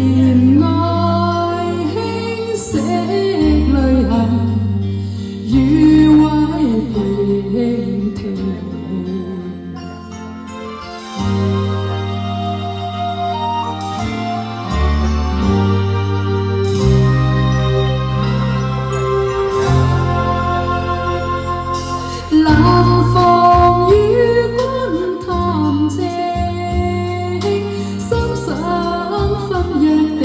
連愛輕息淚痕，與位平停。冷風與君談情，心想分約定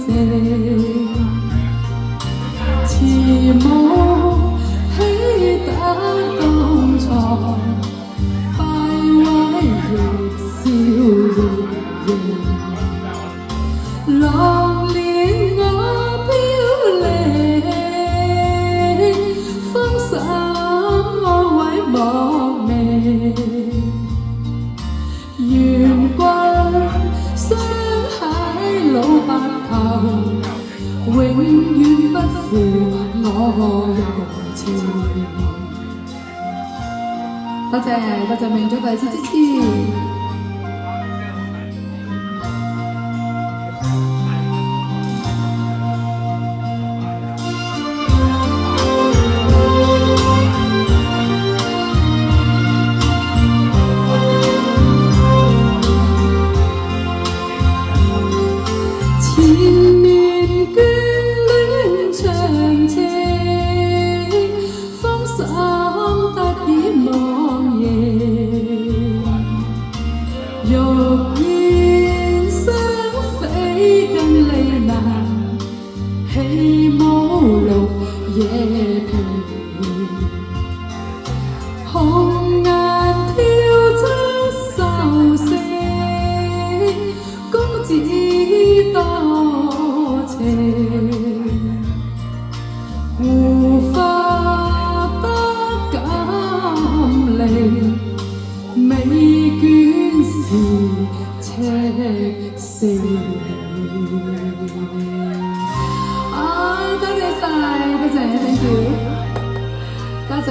情，遲暮起打當床，敗位亦笑盈盈，浪戀我飄零，風散莫名，願君雙喺老白頭，永遠不負我柔情。多謝明總第二次支持。前年眷戀長情，芳心得以忘形。欲言雙飛更離難，起舞綠野平。紅顏挑出愁色，公子多情，護花得感靈，美眷是赤誠。多謝晒，多謝 ，thank you， 多謝。